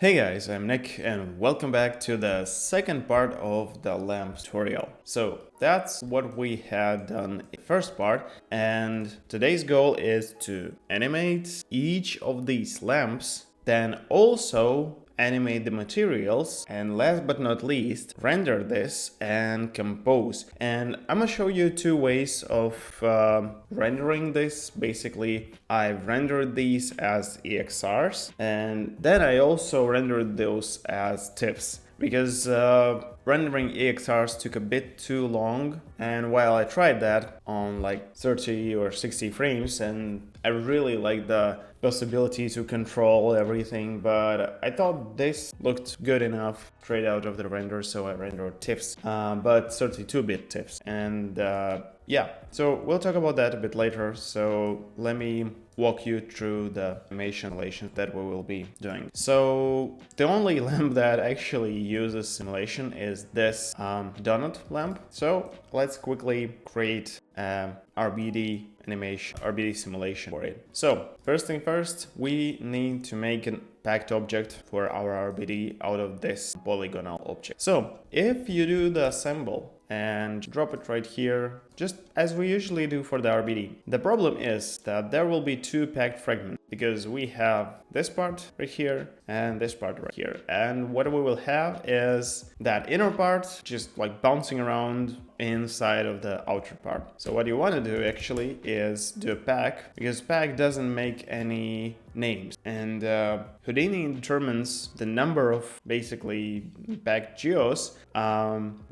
Hey guys, I'm Nick and welcome back to the second part of the lamp tutorial. So that's what we had done in the first part, and today's goal is to animate each of these lamps, then also animate the materials, and last but not least, render this and compose. And I'm gonna show you two ways of rendering this. Basically, I've rendered these as EXRs, and then I also rendered those as TIFFs because rendering EXRs took a bit too long, and while I tried that on like 30 or 60 frames, and I really like the possibility to control everything, but I thought this looked good enough straight out of the render, so I rendered TIFFs, but 32-bit TIFFs. And yeah, so we'll talk about that a bit later. So let me walk you through the animation simulations that we will be doing. So the only lamp that actually uses simulation is this donut lamp. So let's quickly create RBD animation, RBD simulation for it. So first thing first, we need to make an packed object for our RBD out of this polygonal object. So if you do the assemble and drop it right here, just as we usually do for the RBD. The problem is that there will be two packed fragments because we have this part right here and this part right here. And what we will have is that inner part just like bouncing around inside of the outer part. So what you want to do actually is do a pack, because pack doesn't make any names, and Houdini determines the number of basically packed geos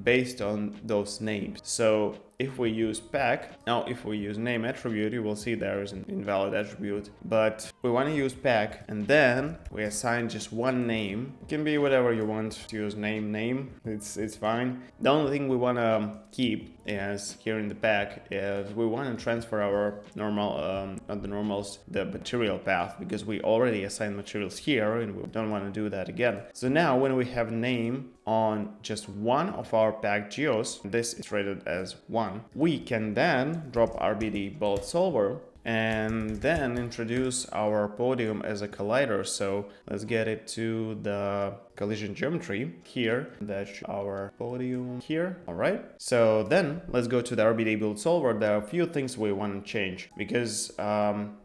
based on those names. So if we use pack, now if we use name attribute, you will see there is an invalid attribute, but we want to use pack, and then we assign just one name. It can be whatever you want to use, name, it's fine. The only thing we want to keep is here in the pack is we want to transfer our normal, not the normals, the material path, because we already assigned materials here and we don't want to do that again. So now when we have name on just one of our packed geos, this is rated as 1, we can then drop RBD bullet solver and then introduce our podium as a collider. So let's get it to the collision geometry here. That's our podium here. All right. So then let's go to the RBD build solver. There are a few things we want to change because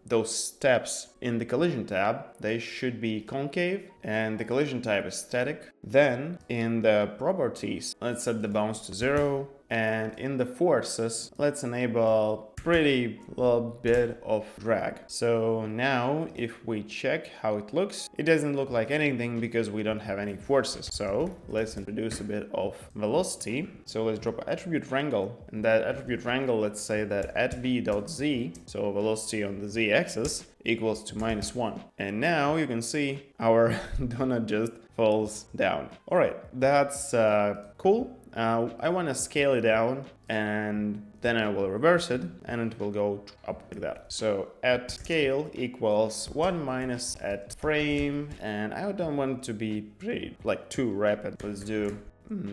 those steps in the collision tab, they should be concave and the collision type is static. Then in the properties, let's set the bounce to 0. And in the forces, let's enable pretty little bit of drag. So now if we check how it looks, it doesn't look like anything because we don't have any forces. So let's introduce a bit of velocity. So let's drop attribute wrangle, and that attribute wrangle, let's say that at v.z, so velocity on the z-axis, equals to -1. And now you can see our donut just falls down. All right, that's cool. I want to scale it down, and then I will reverse it and it will go up like that. So at scale equals 1 minus at frame, and I don't want it to be pretty like too rapid. Let's do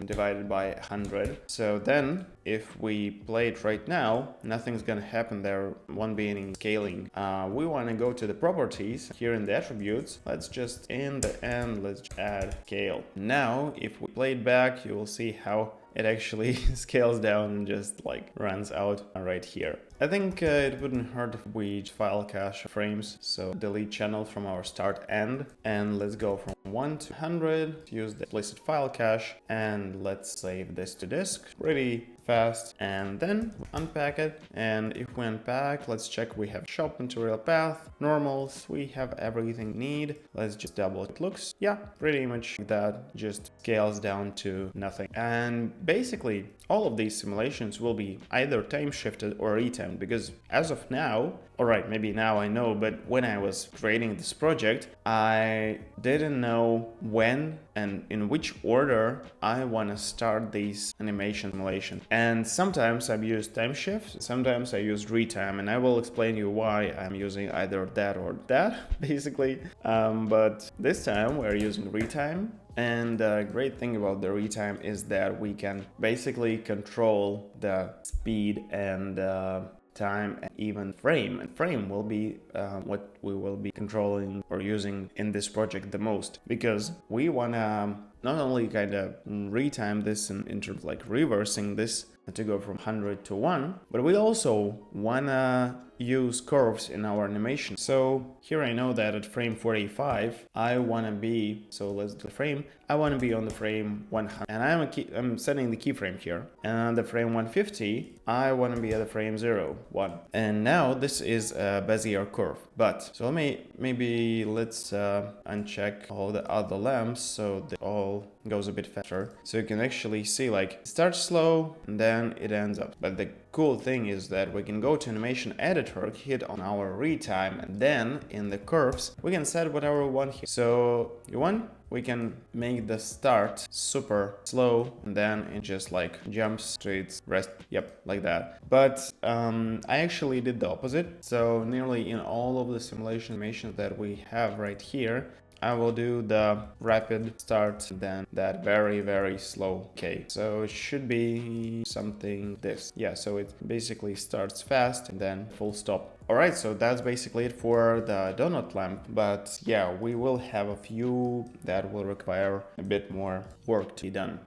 divided by 100. So then if we play it right now, nothing's gonna happen. There won't be any scaling. We want to go to the properties here in the attributes. Let's just in the end, let's add scale. Now if we play it back, you will see how it actually scales down and just like runs out right here. I think it wouldn't hurt if we file cache frames. So delete channel from our start end, and let's go from 1 to 100, use the explicit file cache, and let's save this to disk pretty fast, and then unpack it. And if we unpack, let's check we have shop material path, normals, we have everything we need. Let's just double it looks. Yeah, pretty much that, just scales down to nothing. And basically all of these simulations will be either time shifted or retimed, because as of now, all right, maybe now I know, but when I was creating this project, I didn't know when and in which order I want to start these animation simulations. And sometimes I've used time shift, sometimes I use retime, and I will explain you why I'm using either that or that, basically. But this time we're using retime. And the great thing about the retime is that we can basically control the speed and time and even frame. And frame will be what we will be controlling or using in this project the most, because we want to not only kind of retime this in terms of like reversing this to go from 100 to 1, but we also want to use curves in our animation. So here I know that at frame 45 I want to be, so let's do the frame, I want to be on the frame 100, and I'm setting the keyframe here, and the frame 150 I want to be at the frame 0 1, and now this is a Bezier curve. But so let's uncheck all the other lamps so they all goes a bit faster, so you can actually see like it starts slow and then it ends up. But the cool thing is that we can go to animation editor, hit on our retime, and then in the curves we can set whatever we want here. So we can make the start super slow, and then it just like jumps to its rest, yep, like that. But I actually did the opposite. So nearly in all of the simulation animations that we have right here, I will do the rapid start, then that very, very slow K. So it should be something this. Yeah, so it basically starts fast and then full stop. Alright, so that's basically it for the donut lamp, but yeah, we will have a few that will require a bit more work to be done.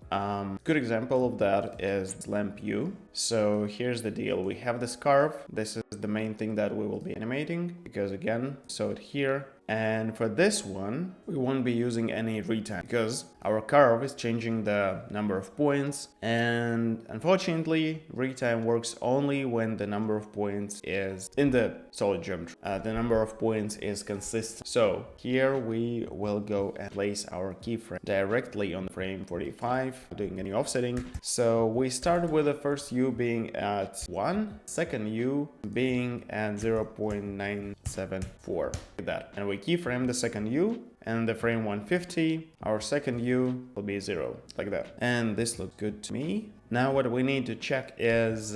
Good example of that is lamp U. So here's the deal, we have this curve, this is the main thing that we will be animating, because again, so it here. And for this one, we won't be using any retime because our curve is changing the number of points, and unfortunately, retime works only when the number of points is in the solid geometry. The number of points is consistent. So here we will go and place our keyframe directly on frame 45, doing any offsetting. So we start with the first U being at 1, second U being at 0.974, like that. And we keyframe the second U, and the frame 150, our second U will be 0, like that. And this looks good to me. Now what we need to check is,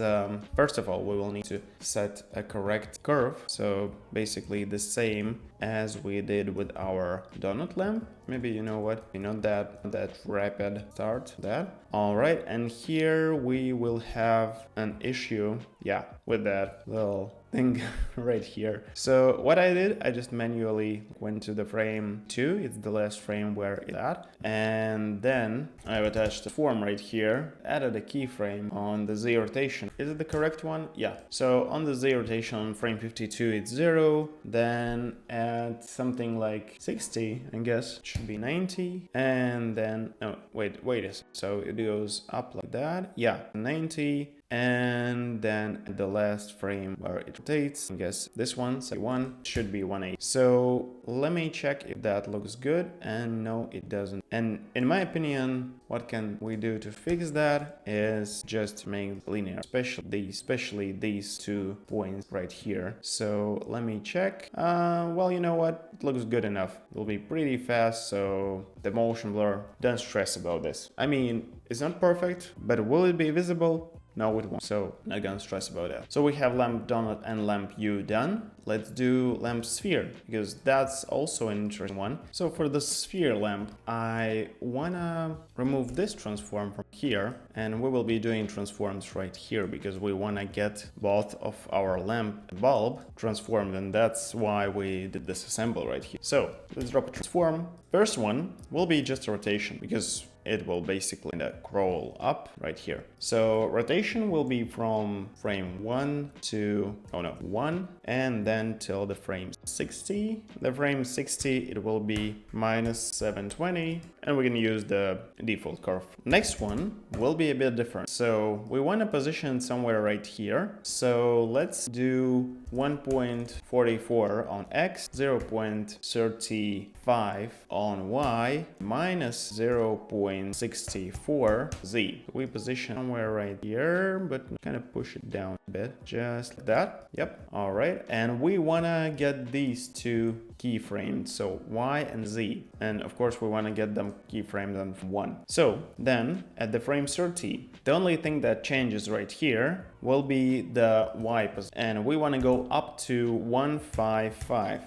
first of all, we will need to set a correct curve. So basically the same as we did with our donut lamp. Maybe you know what, that rapid start, that. All right, and here we will have an issue, yeah, with that little thing right here. So what I did, I just manually went to the frame 2, it's the last frame where it's at, and then I've attached the form right here, added a keyframe on the Z rotation. Is it the correct one? Yeah. So on the Z rotation on frame 52 it's 0, then at something like 60, I guess, it should be 90, and then, no, wait a second. So it goes up like that, yeah, 90, and then the last frame where it rotates, I guess this one, say 1, should be 180. So let me check if that looks good, and no, it doesn't. And in my opinion, what can we do to fix that is just make linear, especially these 2 points right here. So let me check. Well, you know what? It looks good enough. It will be pretty fast, so the motion blur, don't stress about this. I mean, it's not perfect, but will it be visible? No, it won't. So not gonna stress about that. So we have lamp donut and lamp U done. Let's do lamp sphere, because that's also an interesting one. So for the sphere lamp, I wanna remove this transform from here, and we will be doing transforms right here because we wanna get both of our lamp and bulb transformed, and that's why we did this assemble right here. So let's drop a transform. First one will be just a rotation, because it will basically crawl up right here. So rotation will be from frame 1 to 1, and then till the frame 60. The frame 60, it will be minus 720, and we can use the default curve. Next one will be a bit different. So we want to position somewhere right here. So let's do 1.44 on X, 0.35 on Y, minus 0.64 Z. We position somewhere right here, but kind of push it down a bit, just like that. Yep. All right. And we want to get these 2 keyframed, so Y and Z. And of course, we want to get them keyframed on 1. So then at the frame 30, the only thing that changes right here will be the Y position. And we want to go up to 155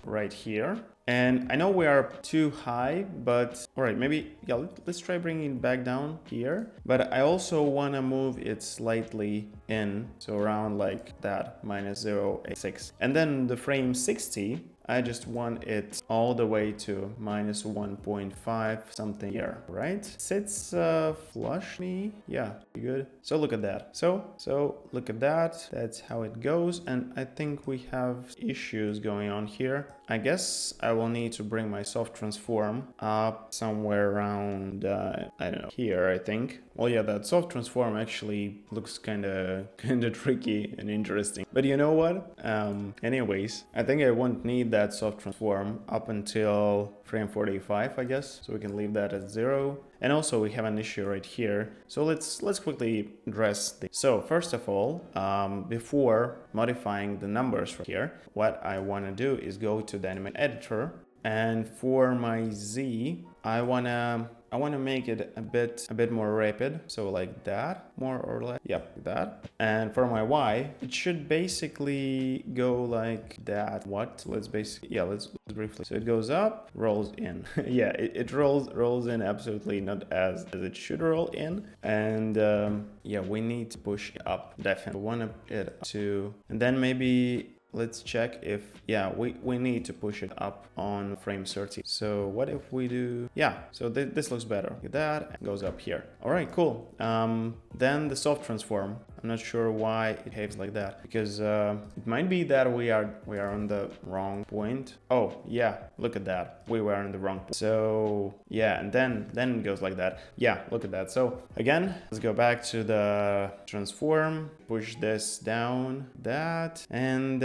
right here. And I know we are too high, but all right, maybe, yeah, let's try bringing it back down here. But I also want to move it slightly in, so around like that, minus 0.86. And then the frame 60, I just want it all the way to minus 1.5 something here, right? Sits flush me. Yeah, good. So look at that. So look at that. That's how it goes. And I think we have issues going on here. I guess I will need to bring my soft transform up somewhere around, I don't know, here, I think. Well, yeah, that soft transform actually looks kind of tricky and interesting. But you know what? Anyways, I think I won't need that soft transform up until frame 45, I guess. So we can leave that at 0. And also we have an issue right here. So let's quickly address this. So first of all, before modifying the numbers right here, what I want to do is go to the animate editor, and for my Z, I wanna make it a bit more rapid, so like that, more or less. Yep, like that. And for my Y, it should basically go like that. Let's briefly. So it goes up, rolls in. Yeah, it rolls in absolutely not as it should roll in. And yeah, we need to push it up. Definitely want it to, and then maybe let's check if, yeah, we need to push it up on frame 30. So what if we do, yeah, so this looks better. Get that, and goes up here. All right, cool. Then the soft transform. I'm not sure why it behaves like that, because it might be that we are on the wrong point. Oh yeah, look at that, we were on the wrong point. So yeah, and then it goes like that. Yeah, look at that. So again, let's go back to the transform, push this down, that, and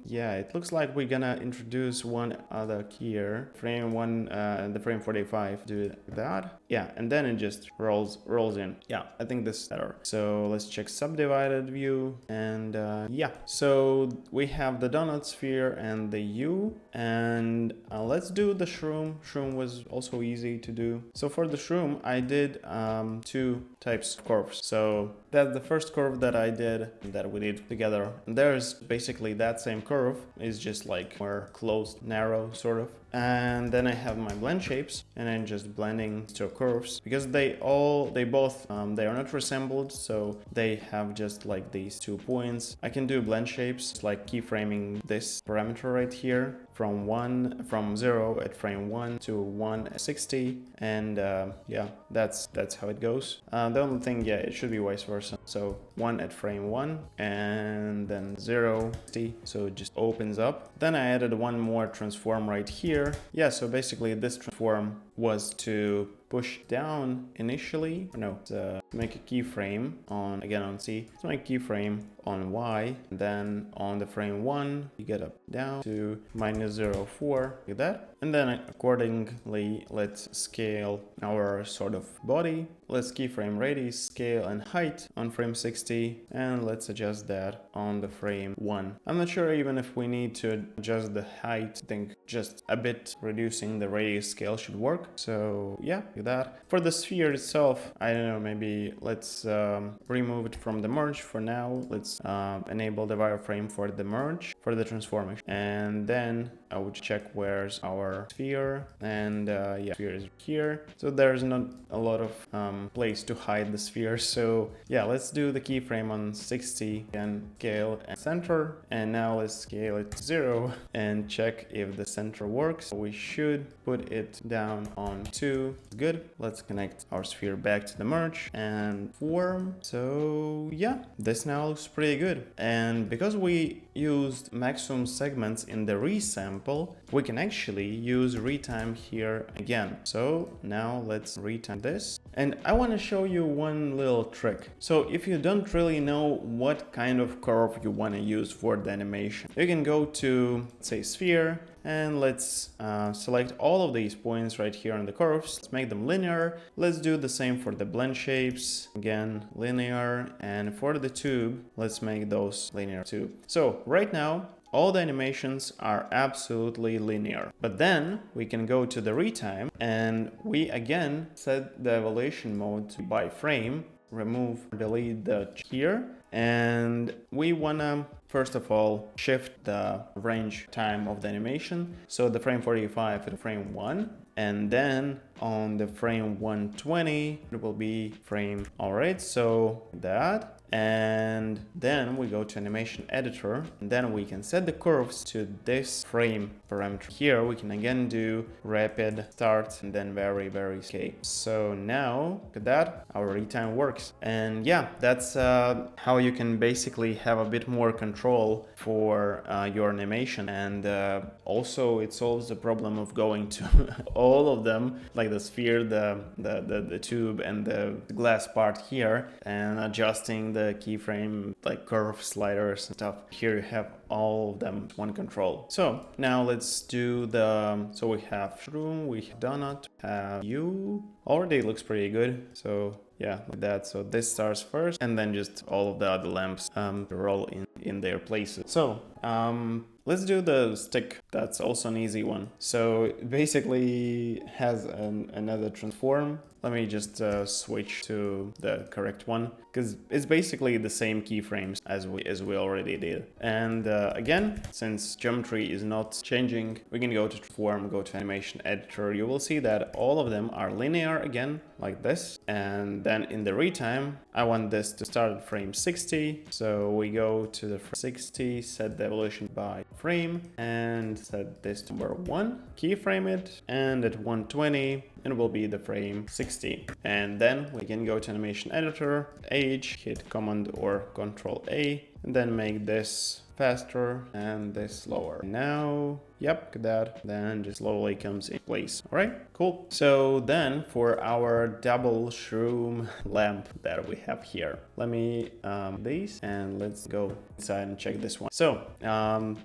yeah, it looks like we're gonna introduce one other key here, frame 1, the frame 45, do that. Yeah, and then it just rolls in. Yeah, I think this is better. So let's check subdivided view, and yeah, so we have the donut sphere and the U, and let's do the shroom. Shroom was also easy to do. So for the shroom, I did 2 types of curves. So that's the first curve that I did, that we did together. And there's basically that same curve, is just like more closed, narrow sort of. And then I have my blend shapes, and I'm just blending two curves, because they both they are not resembled, so they have just like these 2 points. I can do blend shapes like keyframing this parameter right here from 0 at frame 1 to 1 at 60, and yeah, that's how it goes. The only thing, yeah, it should be vice versa. So 1 at frame 1 and then 0, 60, so it just opens up. Then I added one more transform right here. Yeah, so basically this transform was to push down initially, to make a keyframe on, again on C, let's make a keyframe on Y, and then on the frame 1, you get up down to minus 0.4, like that. And then accordingly, let's scale our sort of body. Let's keyframe radius, scale, and height on frame 60, and let's adjust that on the frame 1. I'm not sure even if we need to adjust the height. I think just a bit reducing the radius scale should work. So yeah, do that. For the sphere itself, I don't know, maybe let's remove it from the merge for now. Let's enable the wireframe for the merge, for the transformation, and then I would check where's our sphere, and yeah, sphere is here. So there's not a lot of place to hide the sphere. So yeah, let's do the keyframe on 60 and scale and center, and now let's scale it to 0 and check if the center works. We should put it down on 2. Good. Let's connect our sphere back to the merge and form. So yeah, this now looks pretty good. And because we used maximum segments in the resample, we can actually use retime here again. So now let's retime this. And I want to show you one little trick. So if you don't really know what kind of curve you want to use for the animation, you can go to, say, sphere, and let's select all of these points right here on the curves. Let's make them linear. Let's do the same for the blend shapes. Again, linear. And for the tube, let's make those linear too. So right now, all the animations are absolutely linear. But then we can go to the retime, and we again set the evaluation mode to by frame, remove, delete the here, and we wanna first of all shift the range time of the animation. So the frame 45 to frame 1, and then on the frame 120 it will be frame. All right, so that. And then we go to animation editor, and then we can set the curves to this frame parameter. Here we can again do rapid start and then very escape. So now look at that, our retime works. And yeah, that's how you can basically have a bit more control for your animation. And also it solves the problem of going to all of them, like the sphere, the tube and the glass part here, and adjusting the keyframe like curve sliders and stuff. Here you have all of them one control. So now let's do so we have shroom, we have donut, have you. Already looks pretty good. So yeah, like that. So this starts first, and then just all of the other lamps roll in their places. So let's do the stick. That's also an easy one. So it basically has another transform. Let me just switch to the correct one, because it's basically the same keyframes as we already did. And again, since geometry is not changing, we can go to transform, go to animation editor. You will see that all of them are linear again, like this. And then in the retime, I want this to start at frame 60. So we go to the frame 60, set the evolution by frame, and set this to number 1, keyframe it, and at 120 it will be the frame 60. And then we can go to animation editor, age, hit command or control A, and then make this faster and this slower. Now, yep, that then just slowly comes in place. All right, cool. So then for our double shroom lamp that we have here, let me these, and let's go inside and check this one. So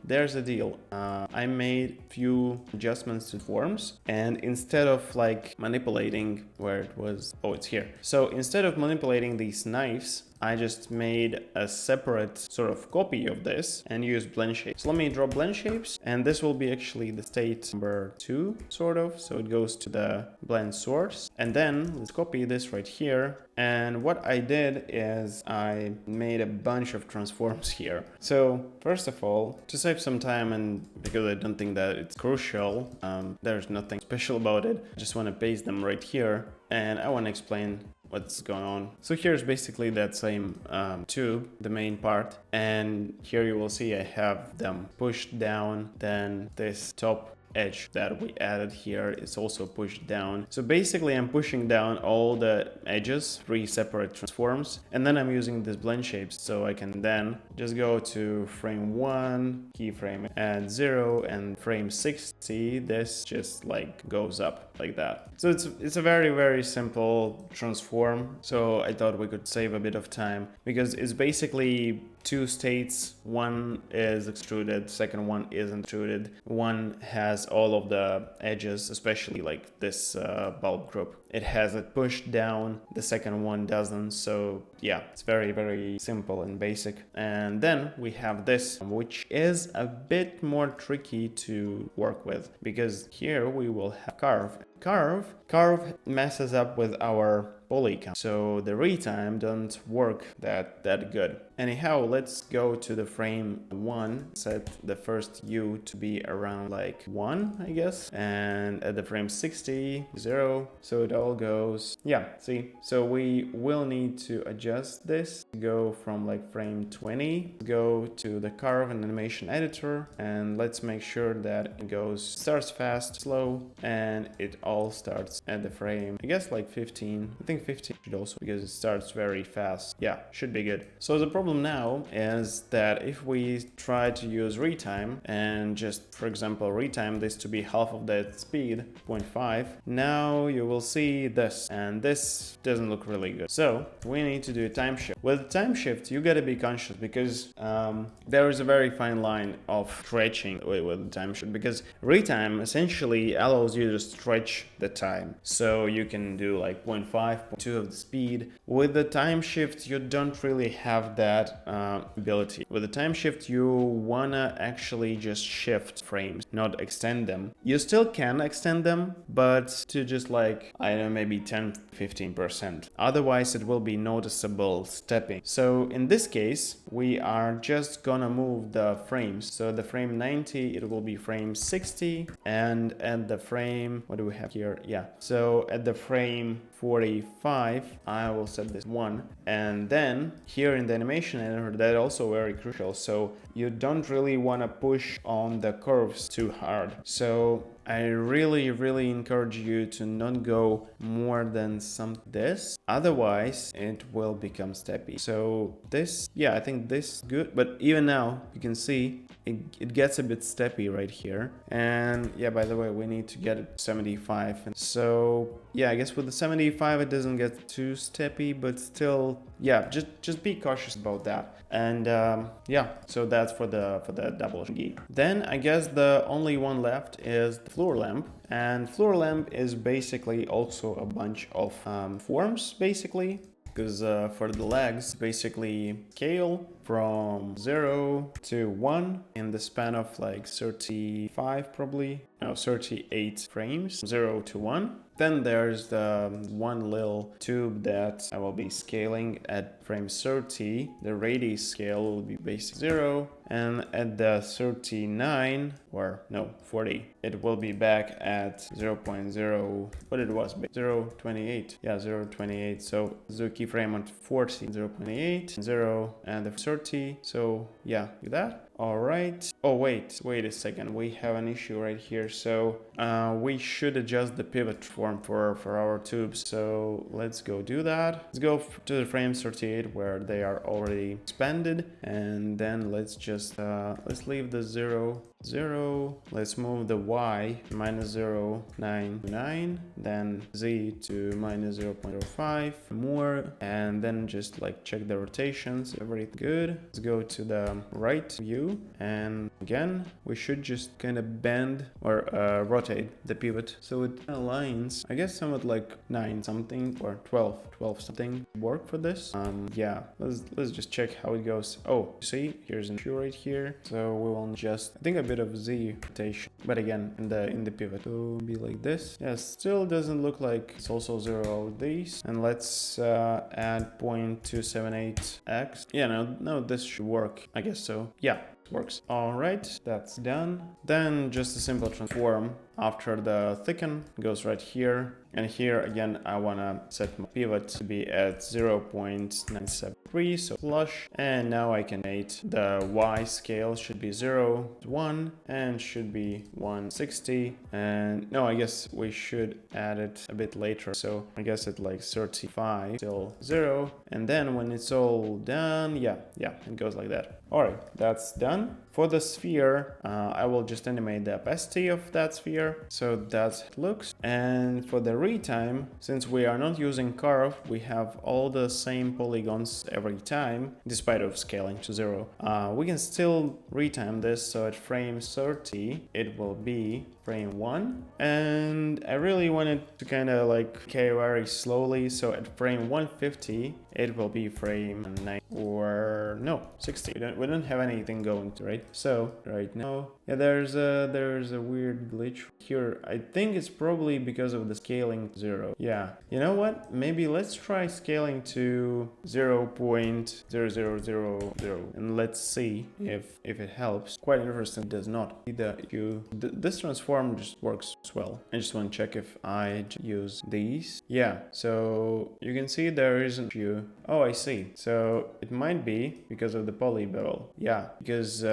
there's the deal. I made few adjustments to forms, and instead of like manipulating where it was, oh, it's here. So instead of manipulating these knives, I just made a separate sort of copy of this and used blend shapes. So let me draw blend shapes, and this will be actually the state number 2, sort of. So it goes to the blend source, and then let's copy this right here. And what I did is I made a bunch of transforms here. So first of all, to save some time, and because I don't think that it's crucial, there's nothing special about it. I just want to paste them right here, and I want to explain what's going on. So here's basically that same tube, the main part, and here you will see I have them pushed down. Then this top edge that we added here is also pushed down. So basically I'm pushing down all the edges, 3 separate transforms, and then I'm using these blend shapes, so I can then just go to frame 1, keyframe at 0, and frame 60, this just like goes up like that. So it's a very simple transform. So I thought we could save a bit of time, because it's basically 2 states. One is extruded, second one isn't extruded. One has all of the edges, especially like this bulb group. It has it pushed down, the second one doesn't. So yeah, it's very simple and basic. And then we have this, which is a bit more tricky to work with, because here we will have carve. Carve messes up with our poly count, so the retime don't work that good. Anyhow, let's go to the frame 1, set the first U to be around like 1, I guess, and at the frame 60, 0, so it all goes, yeah, see, so we will need to adjust this, go from like frame 20, go to the carve and animation editor, and let's make sure that it starts fast, slow, and it all starts at the frame, I guess like 15. I think 15 should also, because it starts very fast. Yeah, should be good. So the problem now is that if we try to use retime and just, for example, retime this to be half of that speed, 0.5, now you will see this, and this doesn't look really good. So we need to do a time shift. With time shift, you gotta be conscious, because there is a very fine line of stretching with the time shift, because retime essentially allows you to stretch the time. So you can do like 0.5, 0.2 of the speed. With the time shift, you don't really have that ability. With the time shift, you wanna actually just shift frames, not extend them. You still can extend them, but to just like, I don't know, maybe 10-15%. Otherwise, it will be noticeable stepping. So in this case, we are just gonna move the frames. So the frame 90, it will be frame 60, and at the frame, what do we have here? Yeah, so at the frame 45, 5, I will set this 1. And then here in the animation editor, that's also very crucial. So you don't really want to push on the curves too hard. So I really encourage you to not go more than this. Otherwise, it will become steppy. So this, yeah, I think this is good. But even now, you can see it gets a bit steppy right here. And yeah, by the way, we need to get it 75. And so yeah, I guess with the 75, it doesn't get too steppy, but still, yeah, just be cautious about that. And yeah, so that's for the double key. Then I guess the only one left is the floor lamp. And floor lamp is basically also a bunch of forms, basically. Because for the legs, basically scale from 0 to 1 in the span of like 35 probably, no, 38 frames, 0 to 1. Then there's the one little tube that I will be scaling at frame 30. The radius scale will be basically 0. And at the 39, or no, 40, it will be back at 0.0, what it was, 0.28. Yeah, 0.28. So the keyframe on 40, 0.8, 0, and the 30. So yeah, like that. All right. Oh, wait a second. We have an issue right here. So we should adjust the pivot form for our tubes. So let's go do that. Let's go to the frame 38 where they are already expanded. And then let's just, let's leave the 0, 0. Let's move the Y minus 0, 9, 9. Then Z to minus 0.05 more. And then just like check the rotations. Everything good. Let's go to the right view. And again, we should just kind of bend or rotate the pivot so it aligns, I guess, somewhat like 9 something or 12 something work for this. Yeah, let's just check how it goes. Oh, see, here's an issue right here. So we will just, I think, a bit of Z rotation, but again in the pivot. So be like this. Yeah, still doesn't look like it's also 0 of these. And let's add 0.278x. Yeah, no, this should work. I guess so. Yeah. Works. All right, that's done. Then just a simple transform after the thicken goes right here. And here again, I want to set my pivot to be at 0.973, so flush. And now I can make the Y scale should be 0, 1, and should be 160. And no, I guess we should add it a bit later. So I guess at like 35, still 0. And then when it's all done, yeah, it goes like that. All right, that's done. For the sphere, I will just animate the opacity of that sphere. So that's how it looks. And for the retime, since we are not using curve, we have all the same polygons every time, despite of scaling to 0. We can still retime this. So at frame 30, it will be frame 1. And I really wanted to kind of like decay very slowly. So at frame 150, it will be frame 9 or no, 60. We don't have anything going to, right? So right now, yeah, there's a weird glitch here. I think it's probably because of the scaling 0. Yeah, you know what? Maybe let's try scaling to 0.0000 and let's see if it helps. Quite interesting. It does not. This transform just works as well. I just want to check if I use these. Yeah, so you can see there isn't few. Oh, I see. So it might be because of the poly bevel. Yeah, because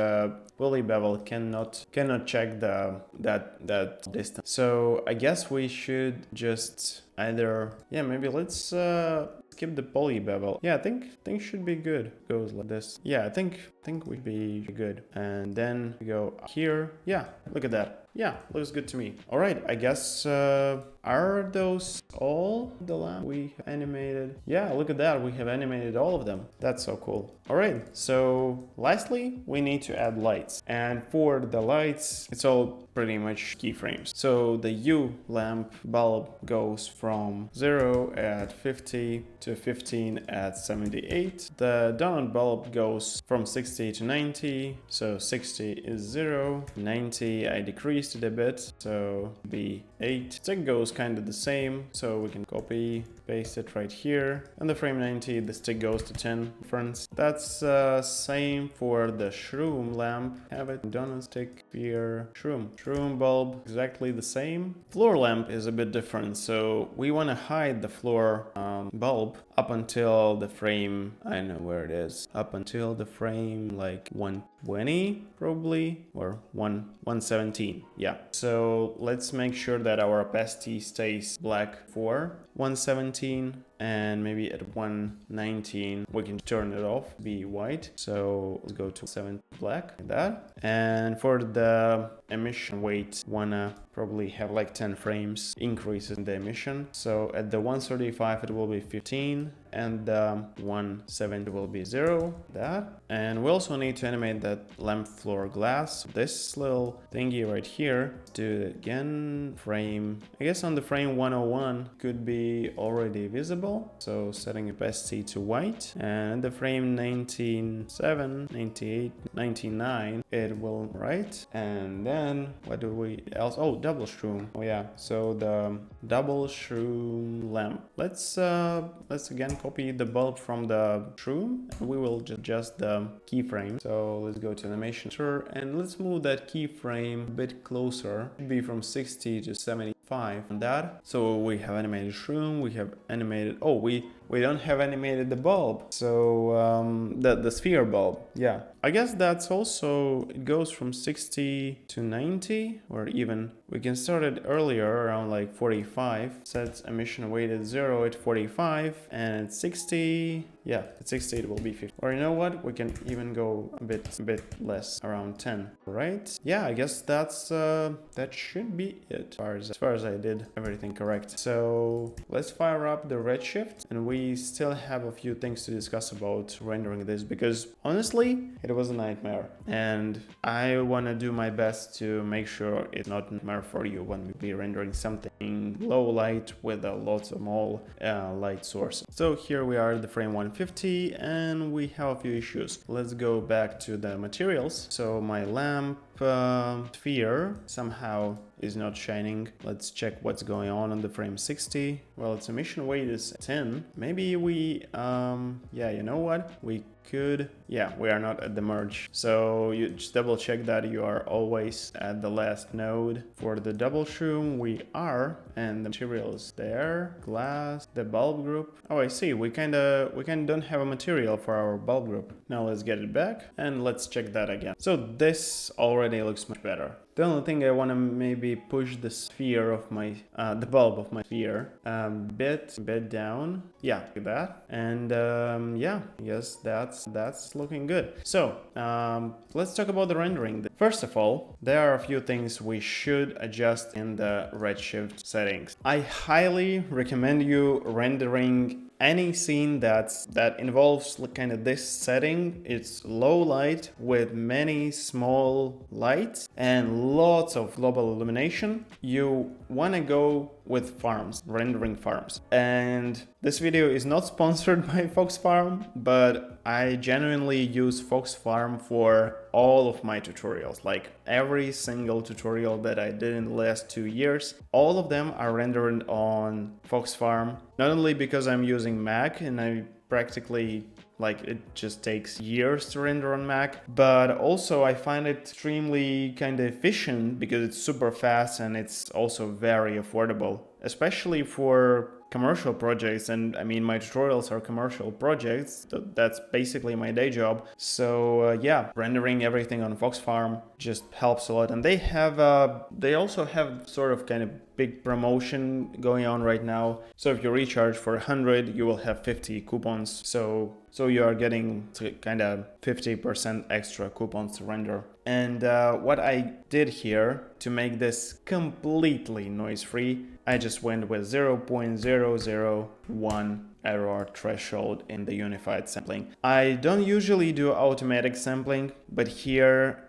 poly bevel cannot check that distance. So I guess we should just either, yeah, maybe let's skip the poly bevel. Yeah, I think should be good. Goes like this. Yeah, I think we'd be good. And then we go here. Yeah, look at that. Yeah, looks good to me. All right, I guess, are those all the lamp we animated? Yeah, look at that. We have animated all of them. That's so cool. All right, so lastly, we need to add lights. And for the lights, it's all pretty much keyframes. So the U lamp bulb goes from 0 at 50 to 15 at 78. The donut bulb goes from 60 to 90. So 60 is 0, 90 I decrease increased it a bit, so be 8. Stick goes kind of the same, so we can copy, paste it right here. And the frame 90, the stick goes to 10 difference. That's same for the shroom lamp. Have it, donut stick, sphere, shroom bulb, exactly the same. Floor lamp is a bit different, so we want to hide the floor bulb up until the frame, I know where it is, up until the frame like 120 probably, or 117. Yeah, so let's make sure that our opacity stays black for 117, and maybe at 119 we can turn it off, be white. So let's go to 7 black, like that. And for the emission weight, wanna probably have like 10 frames increases in the emission. So at the 135 it will be 15, and the 170 will be 0, that. And we also need to animate that lamp floor glass. This little thingy right here, do it again, frame, I guess on the frame 101 could be already visible. So setting opacity to white, and the frame 19.7, 98, 99, it will, right? And then what do we else? Oh, double shroom. Oh yeah, so the double shroom lamp. Let's again copy the bulb from the shroom, and we will just adjust the keyframe. So let's go to animation and let's move that keyframe a bit closer, be from 60 to 75 on that. So we have animated shroom, we have animated, oh, we don't have animated the bulb, so the sphere bulb. Yeah, I guess that's also, it goes from 60 to 90, or even we can start it earlier around like 45, set emission weight at 0 at 45, and at 60, yeah, at 60 it will be 50. Or you know what, we can even go a bit less, around 10, right? Yeah, I guess that's that should be it as far as I did everything correct. So let's fire up the redshift, and we still have a few things to discuss about rendering this, because honestly it was a nightmare, and I want to do my best to make sure it's not a nightmare for you when we be rendering something low light with a lot of small light sources. So here we are at the frame 150, and we have a few issues. Let's go back to the materials. So my lamp sphere somehow is not shining. Let's check what's going on the frame 60. Well, its emission weight is 10. Maybe we yeah, you know what, we could, yeah, we are not at the merge, so you just double check that you are always at the last node. For the double shroom we are, and the material is there, glass, the bulb group. Oh, I see, we kinda don't have a material for our bulb group. Now let's get it back and let's check that again. So this already looks much better. The only thing I want to maybe push the sphere of my, the bulb of my sphere a bit down. Yeah, like that. And yeah, yes, that's looking good. So let's talk about the rendering. First of all, there are a few things we should adjust in the redshift settings. I highly recommend you rendering any scene that involves kind of this setting. It's low light with many small lights and lots of global illumination. You want to go with farms, rendering farms. And this video is not sponsored by Fox Farm, but I genuinely use Fox Farm for all of my tutorials. Like every single tutorial that I did in the last 2 years, all of them are rendered on Fox Farm. Not only because I'm using Mac and I practically, like, it just takes years to render on Mac, but also I find it extremely kind of efficient because it's super fast and it's also very affordable, especially for commercial projects. And I mean, my tutorials are commercial projects. That's basically my day job. So yeah, rendering everything on Fox Farm just helps a lot. And they also have sort of kind of big promotion going on right now. So if you recharge for 100, you will have 50 coupons. So you are getting kind of 50% extra coupons to render. And what I did here to make this completely noise free, I just went with 0.001 error threshold in the unified sampling. I don't usually do automatic sampling, but here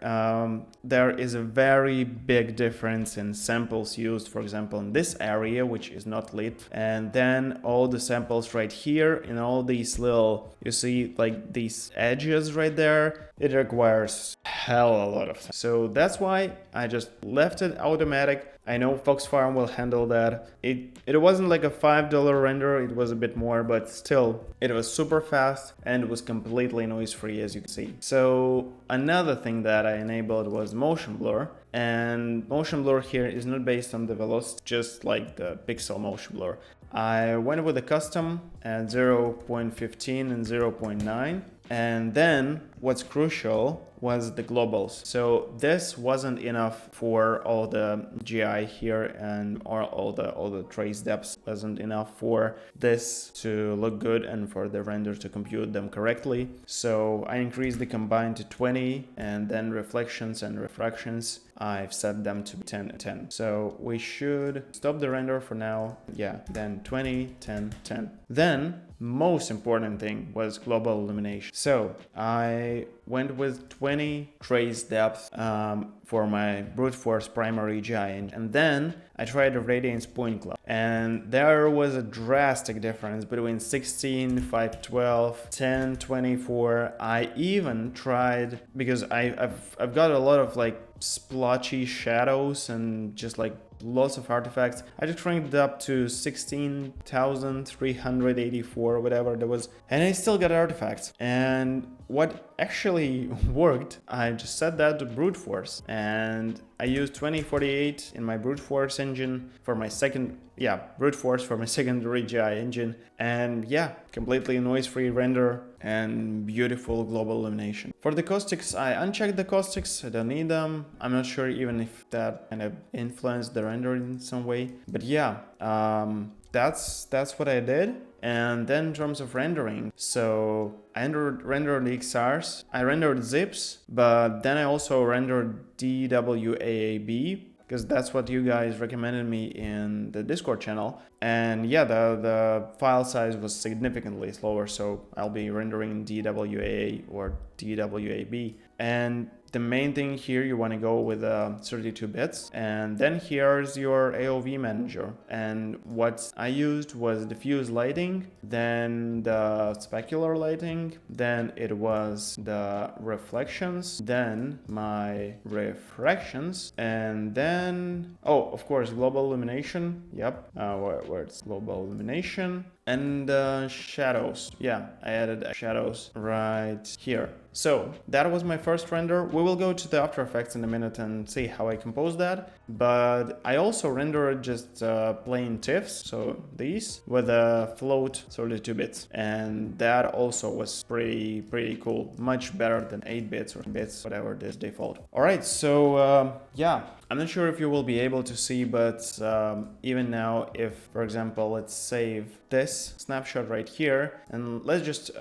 there is a very big difference in samples used, for example, in this area, which is not lit, and then all the samples right here in all these little, you see like these edges right there, it requires hell a lot of time. So that's why I just left it automatic. I know Fox Farm will handle that. It wasn't like a $5 render, it was a bit more, but still, it was super fast and it was completely noise free, as you can see. So another thing that I enabled was motion blur. And motion blur here is not based on the velocity, just like the pixel motion blur. I went with a custom at 0.15 and 0.9. And then what's crucial was the globals. So this wasn't enough for all the GI here, and all the trace depths wasn't enough for this to look good and for the render to compute them correctly. So I increased the combined to 20, and then reflections and refractions, I've set them to 10 and 10. So we should stop the render for now. Yeah, then 20, 10, 10. Then most important thing was global illumination. So I went with 20 trace depth for my brute force primary GI engine, and then I tried a radiance point cloud, and there was a drastic difference between 16, 512, 10, 24. I even tried, because I've got a lot of like splotchy shadows and just like lots of artifacts. I just cranked it up to 16,384, whatever there was, and I still got artifacts. And what actually worked, I just set that to brute force, and I used 2048 in my brute force engine for my brute force for my secondary GI engine, and yeah, completely noise-free render and beautiful global illumination. For the caustics, I unchecked the caustics, I don't need them. I'm not sure even if that kind of influenced the render in some way, but yeah, that's what I did. And then in terms of rendering, so I rendered the XRs, I rendered zips, but then I also rendered DWAAB, because that's what you guys recommended me in the Discord channel. And yeah, the file size was significantly slower, so I'll be rendering DWAA or DWAB. And the main thing here, you want to go with 32 bits, and then here's your AOV manager. And what I used was diffuse lighting, then the specular lighting, then it was the reflections, then my refractions, and then, oh, of course, global illumination. Yep, where it's global illumination. And shadows. Yeah, I added shadows right here. So that was my first render. We will go to the After Effects in a minute and see how I composed that. But I also rendered just plain TIFFs, so these, with a float 32 bits. And that also was pretty cool. Much better than 8 bits or bits, whatever this default. Alright, so yeah. I'm not sure if you will be able to see, but even now, if, for example, let's save this snapshot right here, and let's just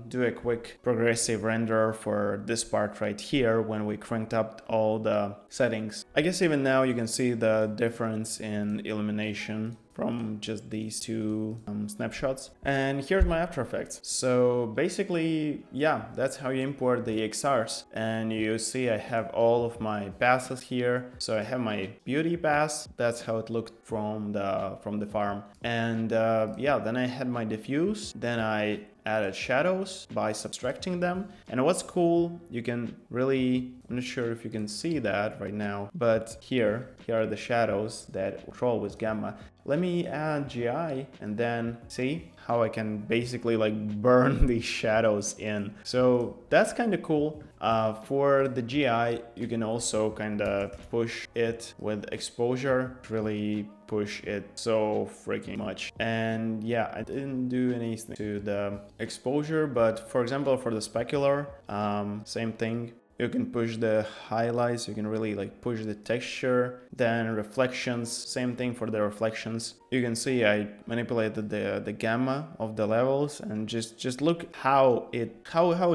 do a quick progressive render for this part right here when we cranked up all the settings. I guess even now you can see the difference in illumination from just these two snapshots. And here's my After Effects. So basically, yeah, that's how you import the XRs. And you see I have all of my passes here. So I have my beauty pass. That's how it looked from the farm. And yeah, then I had my diffuse. Then I added shadows by subtracting them. And what's cool, you can really, I'm not sure if you can see that right now, but here are the shadows that control with gamma. Let me add GI and then see how I can basically like burn these shadows in. So that's kind of cool. For the GI, you can also kind of push it with exposure, really push it so freaking much. And yeah, I didn't do anything to the exposure, but for example, for the specular, same thing. you can push the highlights, you can really like push the texture. Then reflections, same thing for the reflections. You can see I manipulated the gamma of the levels, and just look how it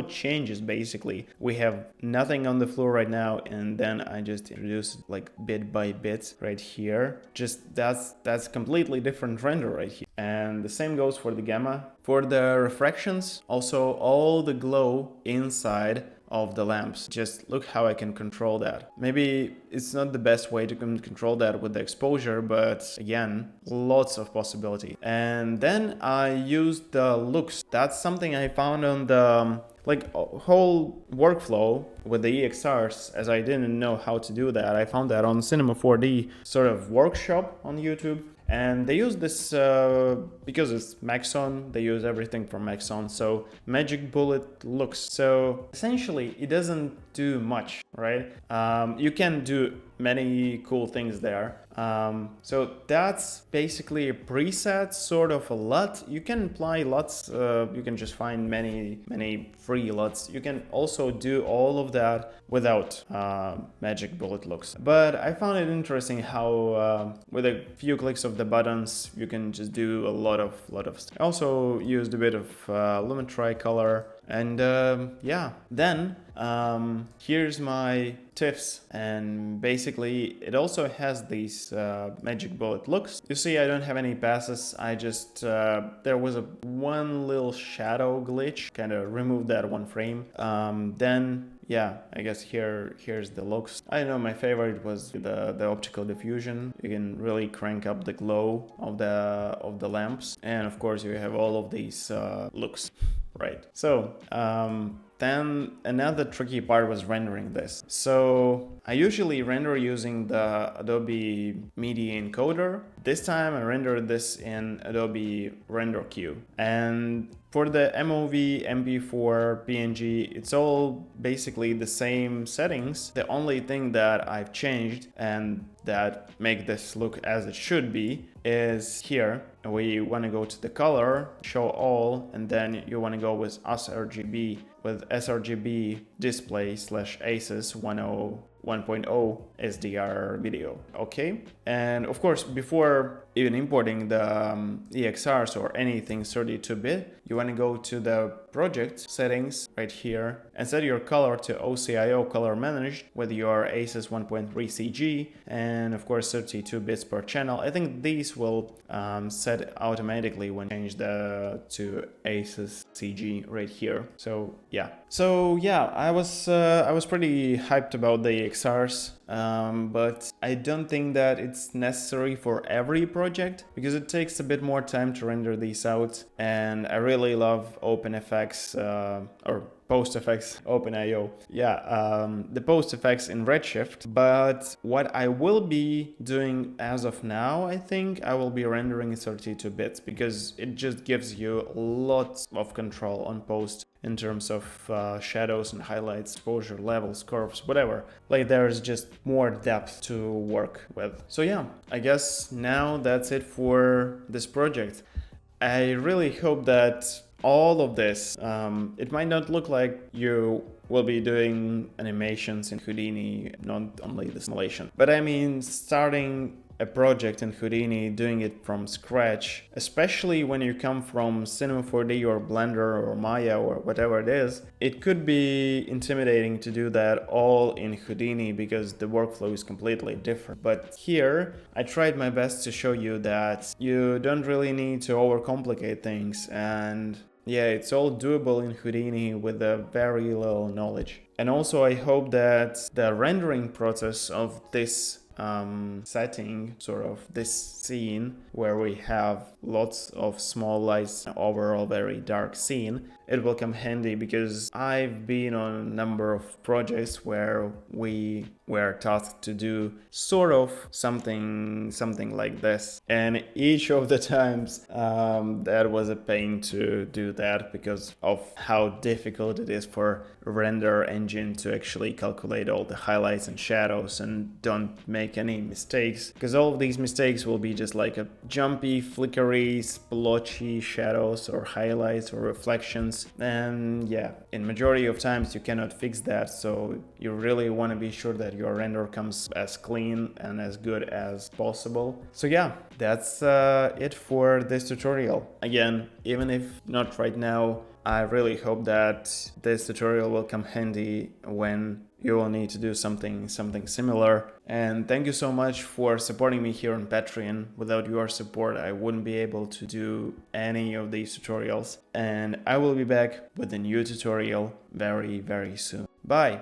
changes. Basically, we have nothing on the floor right now, and then I just introduce it like bit by bit right here. Just that's completely different render right here. And the same goes for the gamma. For the refractions, also all the glow inside of the lamps. Just look how I can control that. Maybe it's not the best way to control that with the exposure, but again, lots of possibility. And then I used the looks. That's something I found on the like whole workflow with the EXRs, as I didn't know how to do that. I found that on Cinema 4D sort of workshop on YouTube. And they use this because it's Maxon, they use everything from Maxon, so Magic Bullet looks. So essentially it doesn't do much, right? You can do many cool things there. So that's basically a preset, sort of a LUT. You can apply LUTs, you can just find many free LUTs. You can also do all of that without Magic Bullet looks. But I found it interesting how with a few clicks of the buttons, you can just do a lot of stuff. I also used a bit of Lumetri color. And yeah, then here's my TIFFs, and basically it also has these Magic Bullet looks. You see, I don't have any passes. I just there was one little shadow glitch, kind of removed that one frame. Then yeah, I guess here's the looks. I know my favorite was the optical diffusion. You can really crank up the glow of the lamps, and of course you have all of these looks. Right. So then another tricky part was rendering this. So I usually render using the Adobe Media Encoder. This time I rendered this in Adobe Render Queue. And for the MOV, MP4, PNG, it's all basically the same settings. The only thing that I've changed and that make this look as it should be is here. We want to go to the color, show all, and then you want to go with sRGB, with sRGB display / ACES 1.0 SDR video. Okay. And of course, before even importing the EXRs or anything 32-bit, you want to go to the project settings right here and set your color to OCIO color managed with your ACES 1.3 CG and of course 32 bits per channel. I think these will set automatically when you change to ACES CG right here. So yeah, I was pretty hyped about the EXRs, but I don't think that it's necessary for every project because it takes a bit more time to render these out, and I really love OpenFX or PostFX, OpenIO. Yeah, the PostFX in Redshift. But what I will be doing as of now, I think I will be rendering 32 bits because it just gives you lots of control on post in terms of shadows and highlights, exposure levels, curves, whatever. Like there's just more depth to work with. So yeah, I guess now that's it for this project. I really hope that all of this, it might not look like you will be doing animations in Houdini, not only the simulation, but I mean starting a project in Houdini, doing it from scratch, especially when you come from Cinema 4D or Blender or Maya or whatever it is, it could be intimidating to do that all in Houdini because the workflow is completely different. But here, I tried my best to show you that you don't really need to overcomplicate things, and yeah, it's all doable in Houdini with a very little knowledge. And also I hope that the rendering process of this setting, sort of this scene where we have lots of small lights, overall very dark scene, it will come handy because I've been on a number of projects where we were tasked to do sort of something like this, and each of the times that was a pain to do that because of how difficult it is for render engine to actually calculate all the highlights and shadows and don't make make any mistakes, because all of these mistakes will be just like a jumpy, flickery, splotchy shadows or highlights or reflections. And yeah, in majority of times you cannot fix that, so you really want to be sure that your render comes as clean and as good as possible. So yeah, that's it for this tutorial. Again, even if not right now, I really hope that this tutorial will come handy when you will need to do something similar. And thank you so much for supporting me here on Patreon. Without your support, I wouldn't be able to do any of these tutorials. And I will be back with a new tutorial very, very soon. Bye!